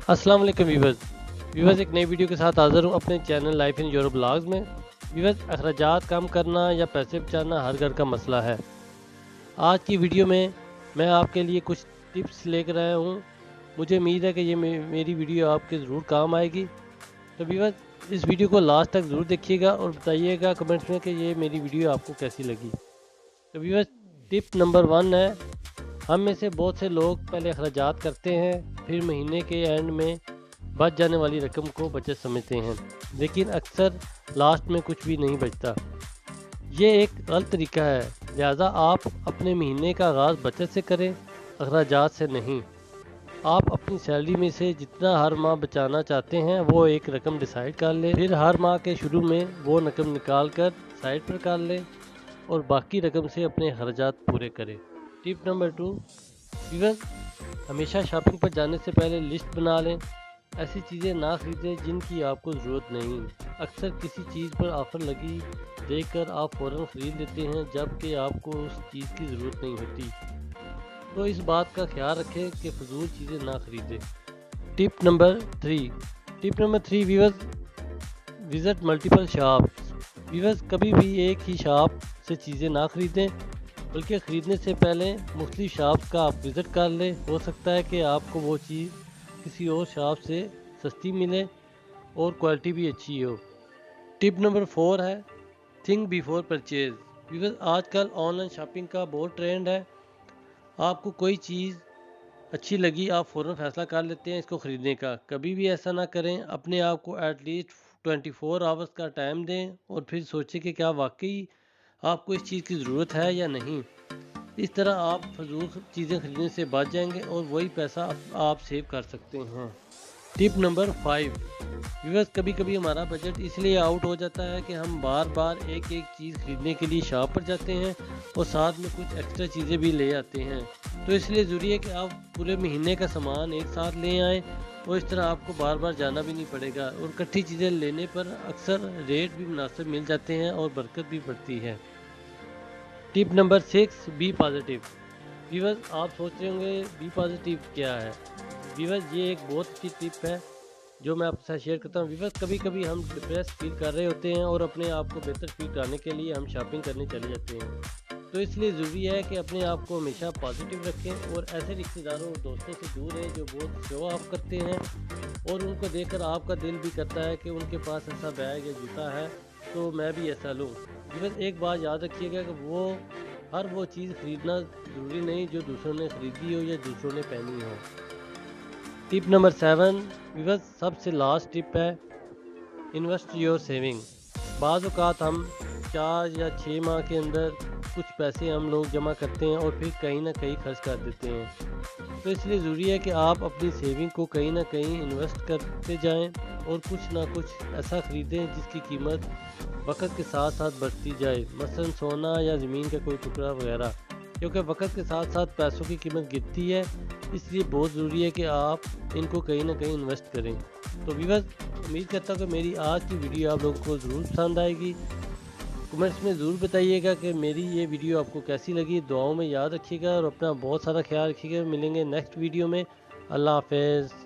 अस्सलाम वालेकुम व्यूवर्स एक नई वीडियो के साथ हाज़िर हूँ अपने channel life in Europe blogs में। व्यूवर्स, अखराजात कम करना या पैसे बचाना हर घर का मसला है। आज की वीडियो में मैं आपके लिए कुछ टिप्स लेकर आया हूँ। मुझे उम्मीद है कि ये मेरी वीडियो आपके ज़रूर काम आएगी। तो व्यूवर्स, इस वीडियो को लास्ट तक ज़रूर देखिएगा और बताइएगा कमेंट्स में कि ये मेरी वीडियो आपको कैसी लगी। तो व्यूवर्स, टिप नंबर 1 है, हम में से बहुत से लोग पहले अखराजात करते हैं, फिर महीने के एंड में बच जाने वाली रकम को बचत समझते हैं, लेकिन अक्सर लास्ट में कुछ भी नहीं बचता। ये एक गलत तरीका है। लिहाजा आप अपने महीने का आगाज़ बचत से करें, अखराजात से नहीं। आप अपनी सैलरी में से जितना हर माह बचाना चाहते हैं वो एक रकम डिसाइड कर लें, फिर हर माह के शुरू में वो रकम निकाल कर साइड पर कर लें और बाकी रकम से अपने अखराजात पूरे करें। टिप नंबर 2, व्यूअर्स, हमेशा शॉपिंग पर जाने से पहले लिस्ट बना लें। ऐसी चीज़ें ना खरीदें जिनकी आपको ज़रूरत नहीं। अक्सर किसी चीज़ पर ऑफ़र लगी देखकर आप फ़ौरन ख़रीद लेते हैं जबकि आपको उस चीज़ की ज़रूरत नहीं होती। तो इस बात का ख्याल रखें कि फ़जूल चीज़ें ना खरीदें। Tip number 3 viewers, visit multiple shops. Viewers, कभी भी एक ही शॉप से चीज़ें ना खरीदें, बल्कि ख़रीदने से पहले मुख्तलिफ शॉप्स का आप विज़िट कर लें। हो सकता है कि आपको वो चीज़ किसी और शॉप से सस्ती मिले और क्वालिटी भी अच्छी हो। टिप नंबर 4 है, थिंक बिफोर परचेज। व्यूअर्स, आजकल ऑनलाइन शॉपिंग का बहुत ट्रेंड है। आपको कोई चीज़ अच्छी लगी, आप फ़ौरन फैसला कर लेते हैं इसको ख़रीदने का। कभी भी ऐसा ना करें। अपने आप को एटलीस्ट 24 आवर्स का टाइम दें और फिर सोचें कि क्या वाकई आपको इस चीज़ की ज़रूरत है या नहीं। इस तरह आप फजूल चीज़ें खरीदने से बच जाएंगे और वही पैसा आप सेव कर सकते हैं। टिप नंबर 5, व्यूअर्स, कभी कभी हमारा बजट इसलिए आउट हो जाता है कि हम बार बार एक एक चीज़ खरीदने के लिए शॉप पर जाते हैं और साथ में कुछ एक्स्ट्रा चीज़ें भी ले आते हैं। तो इसलिए ज़रूरी है कि आप पूरे महीने का सामान एक साथ ले आएँ और इस तरह आपको बार बार जाना भी नहीं पड़ेगा और इकट्ठी चीज़ें लेने पर अक्सर रेट भी मुनासिब मिल जाते हैं और बरकत भी बढ़ती है। Tip number 6, be positive. Viewers, आप सोच रहे होंगे बी पॉजिटिव क्या है। व्यूअर्स, ये एक बहुत अच्छी टिप है जो मैं आपके साथ शेयर करता हूँ। व्यूअर्स, कभी कभी हम डिप्रेस फील कर रहे होते हैं और अपने आप को बेहतर फील कराने के लिए हम शॉपिंग करने चले जाते हैं। तो इसलिए ज़रूरी है कि अपने आप को हमेशा पॉजिटिव रखें और ऐसे रिश्तेदारों और दोस्तों से दूर रहें जो बहुत शो ऑफ करते हैं और उनको देखकर आपका दिल भी करता है कि उनके पास ऐसा बैग या जूता है तो मैं भी ऐसा लूँ। व्यूअर्स, एक बात याद रखिएगा कि वो चीज़ खरीदना ज़रूरी नहीं जो दूसरों ने खरीदी हो या दूसरों ने पहनी हो। टिप नंबर 7, व्यूअर्स, सबसे लास्ट टिप है, इन्वेस्ट योर सेविंग। बाज़ औक़ात हम 4 या 6 माह के अंदर कुछ पैसे हम लोग जमा करते हैं और फिर कहीं ना कहीं खर्च कर देते हैं। तो इसलिए ज़रूरी है कि आप अपनी सेविंग को कहीं ना कहीं इन्वेस्ट करते जाएं और कुछ ना कुछ ऐसा ख़रीदें जिसकी कीमत वक़्त के साथ साथ बढ़ती जाए, मसलन सोना या ज़मीन का कोई टुकड़ा वगैरह, क्योंकि वक़्त के साथ साथ पैसों की कीमत गिरती है। इसलिए बहुत ज़रूरी है कि आप इनको कहीं ना कहीं इन्वेस्ट करें। तो व्यूअर्स, उम्मीद करता हूँ कि मेरी आज की वीडियो आप लोगों को ज़रूर पसंद आएगी। कमेंट्स में ज़रूर बताइएगा कि मेरी ये वीडियो आपको कैसी लगी। दुआओं में याद रखिएगा और अपना बहुत सारा ख्याल रखिएगा। मिलेंगे नेक्स्ट वीडियो में। अल्लाह हाफ़िज़।